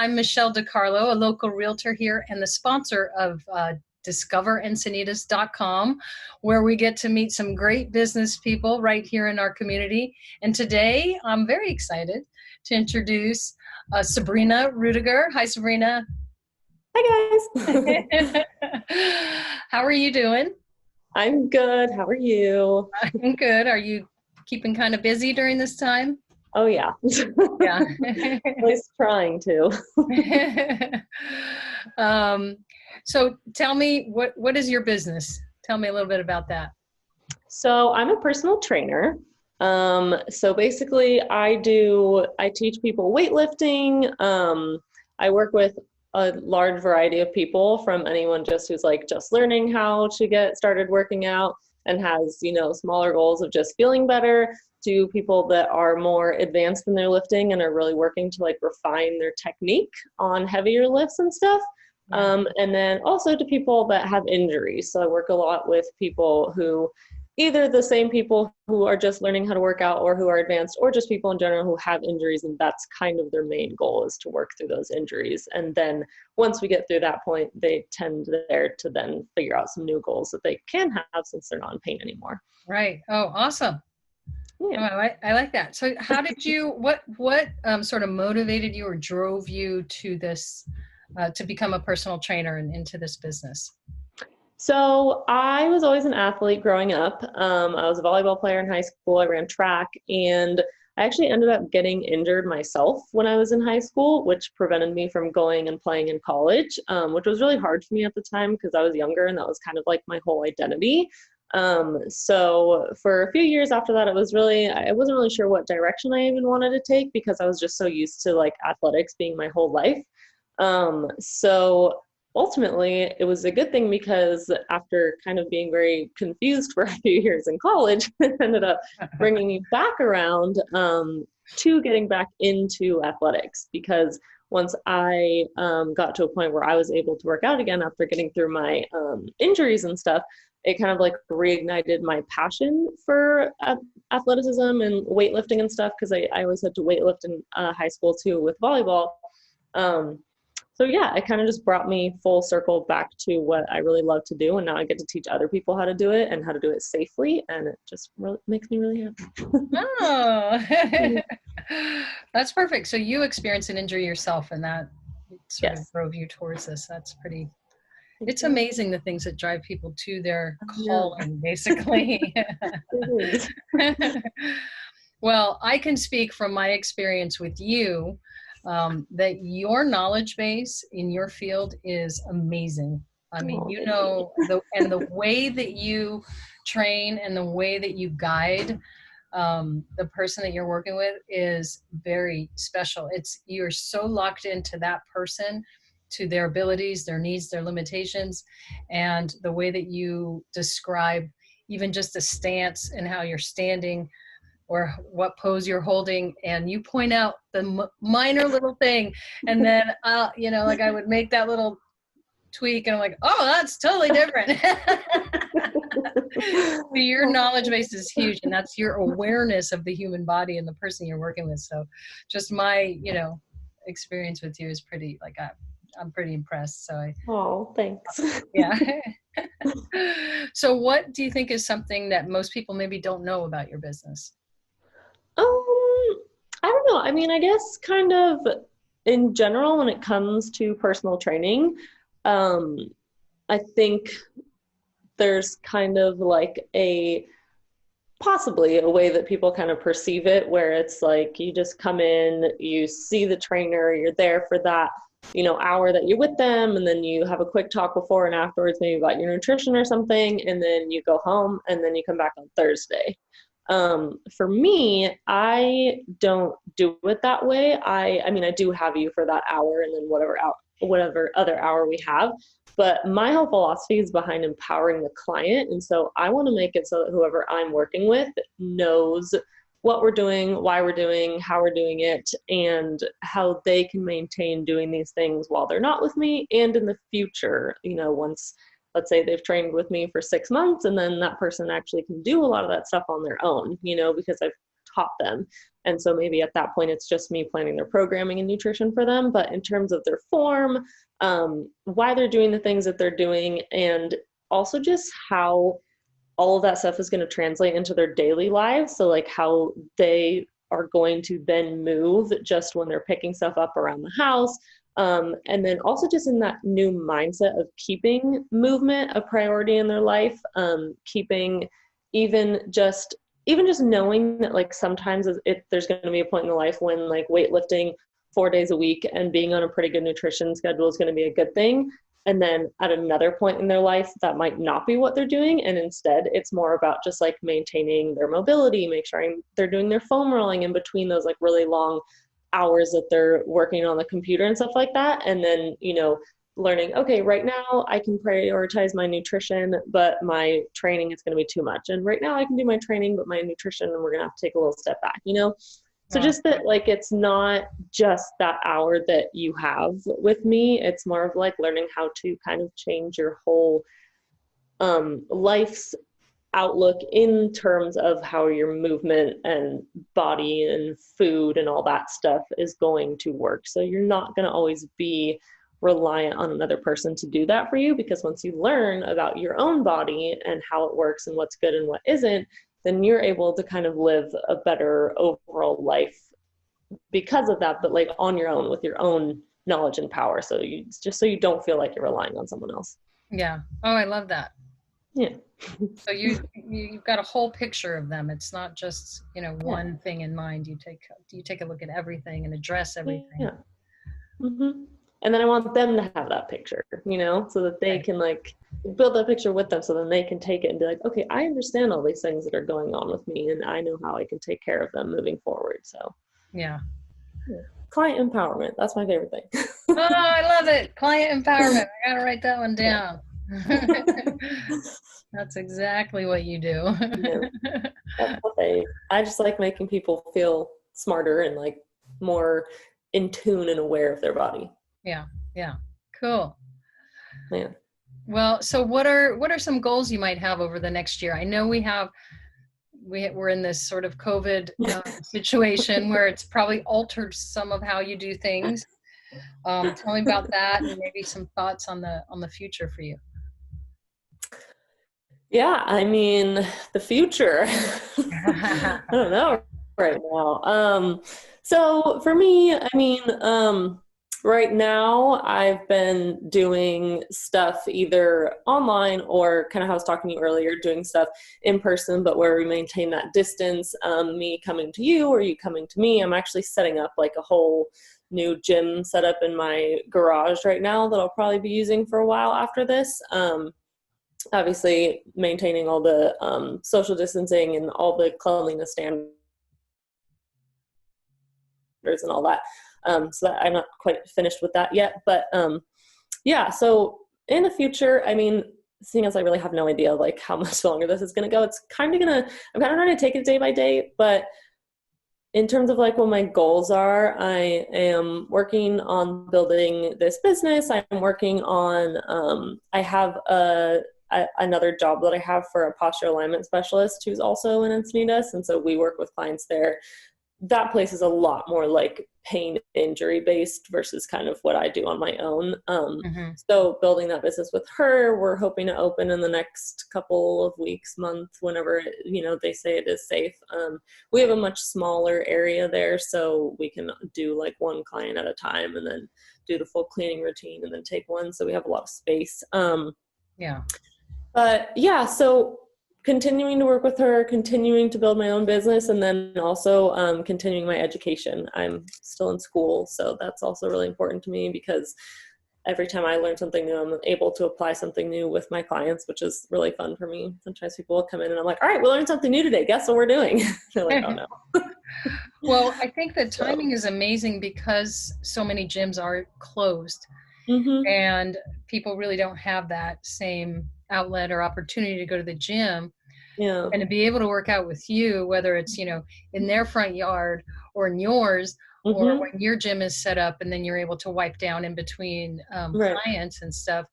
I'm Michelle DiCarlo, a local realtor here and the sponsor of discoverencinitas.com, where we get to meet some great business people right here in our community. And today I'm very excited to introduce Sabrina Ruediger. Hi, Sabrina. Hi, guys. How are you doing? I'm good. How are you? I'm good. Are you keeping kind of busy during this time? Oh, yeah. Yeah. At least trying to. um, so tell me, what is your business? Tell me a little bit about that. So I'm a personal trainer. So basically I teach people weightlifting. I work with a large variety of people, from anyone who's just learning how to get started working out and has, smaller goals of just feeling better, to people that are more advanced in their lifting and are really working to refine their technique on heavier lifts and stuff. And then also to people that have injuries. So I work a lot with people who, either the same people who are just learning how to work out or who are advanced, or just people in general who have injuries, and that's kind of their main goal, is to work through those injuries. And then once we get through that point, they tend there to then figure out some new goals that they can have since they're not in pain anymore. Right. Oh, awesome. Yeah. Oh, I like that. So how did you, what sort of motivated you or drove you to this, to become a personal trainer and into this business? So I was always an athlete growing up. I was a volleyball player in high school. I ran track, and I actually ended up getting injured myself when I was in high school, which prevented me from going and playing in college, which was really hard for me at the time because I was younger and that was kind of like my whole identity. So for a few years after that, I wasn't really sure what direction I even wanted to take, because I was just so used to athletics being my whole life. So ultimately, it was a good thing, because after kind of being very confused for a few years in college, it ended up bringing me back around to getting back into athletics. Because once I got to a point where I was able to work out again after getting through my injuries and stuff, it kind of reignited my passion for athleticism and weightlifting and stuff, because I always had to weightlift in high school too with volleyball. So yeah, it kind of just brought me full circle back to what I really love to do. And now I get to teach other people how to do it and how to do it safely. And it just really makes me really happy. Oh, that's perfect. So you experienced an injury yourself, and that sort of drove you towards this. That's pretty, it's amazing the things that drive people to their calling, basically. Well, I can speak from my experience with you, that your knowledge base in your field is amazing. I mean, the way that you train and the way that you guide the person that you're working with is very special. You're so locked into that person, to their abilities, their needs, their limitations, and the way that you describe even just the stance and how you're standing, or what pose you're holding, and you point out the minor little thing, and then I would make that little tweak, and I'm like, oh, that's totally different. Your knowledge base is huge, and that's your awareness of the human body and the person you're working with. So just my experience with you is pretty, I'm pretty impressed. Oh, thanks. Yeah. So what do you think is something that most people maybe don't know about your business? I don't know. I mean, I guess kind of in general, when it comes to personal training, I think there's kind of possibly a way that people kind of perceive it, where it's you just come in, you see the trainer, you're there for that, hour that you're with them, and then you have a quick talk before and afterwards, maybe about your nutrition or something, and then you go home, and then you come back on Thursday. For me, I don't do it that way. I mean, I do have you for that hour, and then whatever other hour we have. But my whole philosophy is behind empowering the client. And so I want to make it so that whoever I'm working with knows what we're doing, why we're doing, how we're doing it, and how they can maintain doing these things while they're not with me, and in the future, once, let's say, they've trained with me for 6 months, and then that person actually can do a lot of that stuff on their own, because I've taught them. And so maybe at that point, it's just me planning their programming and nutrition for them. But in terms of their form, why they're doing the things that they're doing, and also just how all of that stuff is going to translate into their daily lives. So like how they are going to then move just when they're picking stuff up around the house. And then also just in that new mindset of keeping movement a priority in their life, keeping even just knowing that like sometimes there's going to be a point in the life when like weightlifting 4 days a week and being on a pretty good nutrition schedule is going to be a good thing. And then at another point in their life, that might not be what they're doing. And instead, it's more about just like maintaining their mobility, make sure they're doing their foam rolling in between those like really long hours that they're working on the computer and stuff like that. And then, learning, okay, right now I can prioritize my nutrition, but my training is going to be too much. And right now I can do my training, but my nutrition, and we're going to have to take a little step back, So just that, like, it's not just that hour that you have with me. It's more of like learning how to kind of change your whole life's outlook in terms of how your movement and body and food and all that stuff is going to work. So you're not going to always be reliant on another person to do that for you, because once you learn about your own body and how it works and what's good and what isn't, then you're able to kind of live a better overall life because of that, but like on your own with your own knowledge and power. So you don't feel like you're relying on someone else. Yeah. Oh, I love that. Yeah. So you've got a whole picture of them. It's not just, one thing in mind. You take a look at everything and address everything. Yeah. Mm-hmm. And then I want them to have that picture, so that they can like build that picture with them, so then they can take it and be like, okay, I understand all these things that are going on with me, and I know how I can take care of them moving forward. So yeah. Client empowerment. That's my favorite thing. Oh, I love it. Client empowerment. I got to write that one down. That's exactly what you do. That's what I just like making people feel smarter and like more in tune and aware of their body. Yeah. Cool. Yeah. Well, so what are some goals you might have over the next year? I know we're in this sort of COVID situation where it's probably altered some of how you do things. Tell me about that, and maybe some thoughts on the future for you. Yeah, I mean, the future. I don't know right now. So for me, I mean, right now I've been doing stuff either online or kind of how I was talking to you earlier, doing stuff in person, but where we maintain that distance, me coming to you or you coming to me. I'm actually setting up like a whole new gym setup in my garage right now that I'll probably be using for a while after this. Obviously maintaining all the social distancing and all the cleanliness standards and all that. So that I'm not quite finished with that yet, but yeah, so in the future, I mean, seeing as I really have no idea like how much longer this is going to go, I'm kind of trying to take it day by day, but in terms of like what my goals are, I am working on building this business. I'm working on, I have another job that I have for a posture alignment specialist who's also in Encinitas. And so we work with clients there. That place is a lot more like pain injury based versus kind of what I do on my own. So building that business with her, we're hoping to open in the next couple of weeks, month, whenever, they say it is safe. We have a much smaller area there, so we can do like one client at a time and then do the full cleaning routine and then take one. So we have a lot of space. But yeah, so continuing to work with her, continuing to build my own business, and then also continuing my education. I'm still in school, so that's also really important to me because every time I learn something new, I'm able to apply something new with my clients, which is really fun for me. Sometimes people will come in and I'm like, all right, we learned something new today. Guess what we're doing? They're like, oh no. Well, I think the timing is amazing because so many gyms are closed and people really don't have that same outlet or opportunity to go to the gym. Yeah. And to be able to work out with you, whether it's, in their front yard or in yours, or when your gym is set up and then you're able to wipe down in between clients and stuff,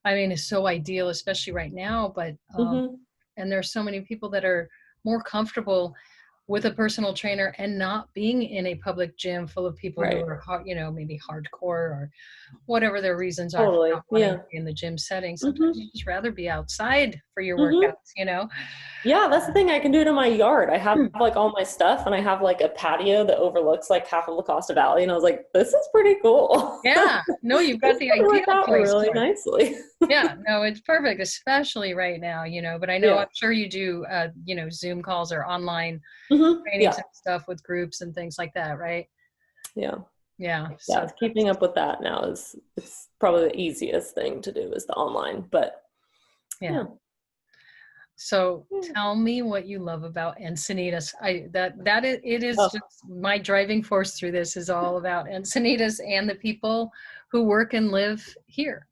I mean, it's so ideal, especially right now. But, and there's so many people that are more comfortable with a personal trainer and not being in a public gym full of people who Right. are, maybe hardcore or whatever their reasons are for Totally. not wanting Yeah. to be in the gym setting. Sometimes Mm-hmm. you just rather be outside for your Mm-hmm. workouts. Yeah, that's the thing. I can do it in my yard. I have like all my stuff, and I have like a patio that overlooks like half of La Costa Valley. And I was like, this is pretty cool. Yeah, no, you've got This the would ideal work out place really for it. nicely. Yeah, no, it's perfect, especially right now, but I know Yeah. I'm sure you do, Zoom calls or online trainings Yeah. and stuff with groups and things like that, right? Yeah. Yeah, Yeah. so Keeping up with that now it's probably the easiest thing to do is the online. But yeah. yeah. So tell me what you love about Encinitas. It is Oh, just my driving force through this is all about Encinitas and the people who work and live here.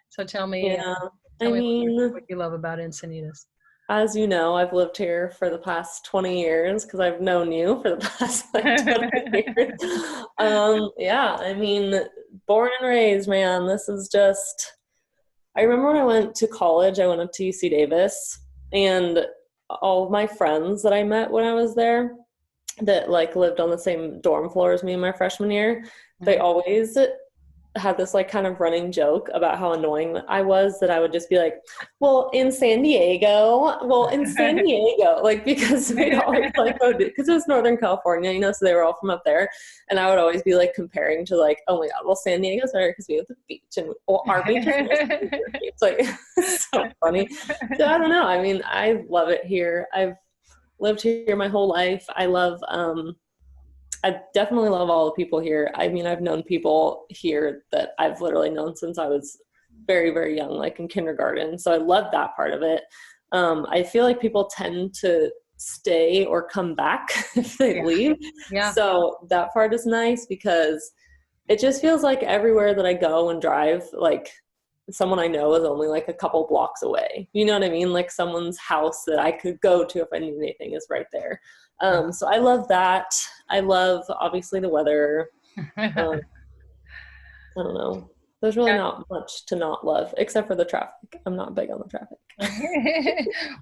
So tell me, yeah. tell I me mean, what you love about Encinitas. as you know, I've lived here for the past 20 years because I've known you for the past like 20 years. Yeah, I mean, born and raised, man, this is just, I remember when I went to college, I went up to UC Davis, and all of my friends that I met when I was there that like lived on the same dorm floor as me in my freshman year, they Mhm. always had this like kind of running joke about how annoying I was, that I would just be like, well, in San Diego, like, because we'd always like go to, because it was Northern California, so they were all from up there. And I would always be like comparing to like, oh my God, well, San Diego's better because we have the beach, and well, our beach is nice. It's like, it's so funny. So I don't know. I mean, I love it here. I've lived here my whole life. I definitely love all the people here. I mean, I've known people here that I've literally known since I was very, very young, like in kindergarten. So I love that part of it. I feel like people tend to stay or come back if they Yeah. leave. Yeah. So that part is nice because it just feels like everywhere that I go and drive, like someone I know is only like a couple blocks away. You know what I mean? Like someone's house that I could go to if I need anything is right there. So I love that. I love obviously the weather. Um, I don't know. There's really not much to not love except for the traffic. I'm not big on the traffic.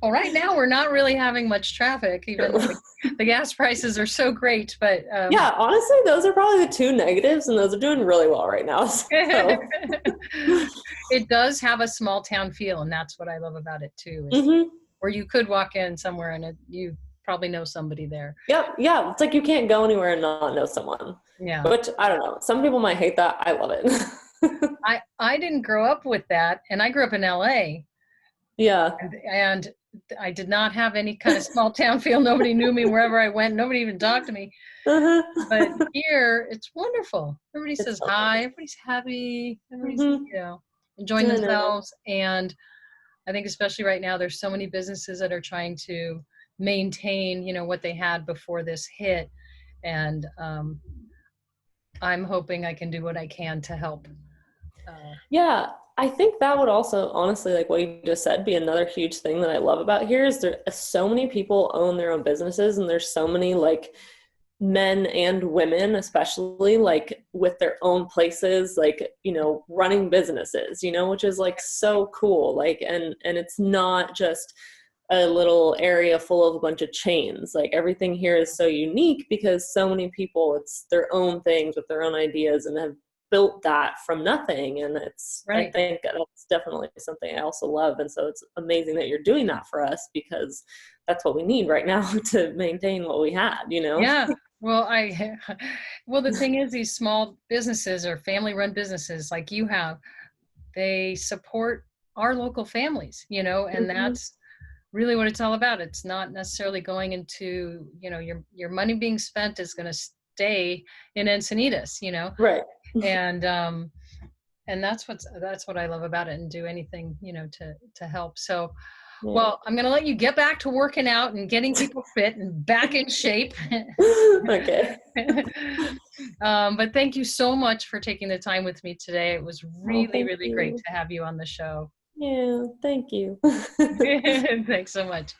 Well, right now we're not really having much traffic, even though the gas prices are so great. But yeah, honestly, those are probably the two negatives, and those are doing really well right now. So. It does have a small town feel, and that's what I love about it too. Where you could walk in somewhere and you probably know somebody there. Yep, yeah, it's like you can't go anywhere and not know someone. Yeah, which I don't know. Some people might hate that. I love it. I didn't grow up with that, and I grew up in LA. Yeah. And I did not have any kind of small town feel. Nobody knew me wherever I went. Nobody even talked to me. But here, it's wonderful. Everybody says hi. Everybody's happy. Everybody's, enjoying themselves. And I think especially right now, there's so many businesses that are trying to maintain, what they had before this hit. And I'm hoping I can do what I can to help. Yeah, I think that would also, honestly, like what you just said, be another huge thing that I love about here is there so many people own their own businesses, and there's so many like men and women, especially like with their own places, like, running businesses, which is like so cool. Like, and it's not just a little area full of a bunch of chains. Like everything here is so unique because so many people, it's their own things with their own ideas and have built that from nothing. And it's, right. I think that's definitely something I also love. And so it's amazing that you're doing that for us because that's what we need right now to maintain what we had, Yeah. Well, the thing is, these small businesses or family-run businesses like you have, they support our local families, and that's really what it's all about. It's not necessarily going into, your money being spent is going to stay in Encinitas, Right. And that's what I love about it, and do anything, to help. So, well, I'm going to let you get back to working out and getting people fit and back in shape. Okay. But thank you so much for taking the time with me today. It was really, really great to have you on the show. Yeah, thank you. Thanks so much.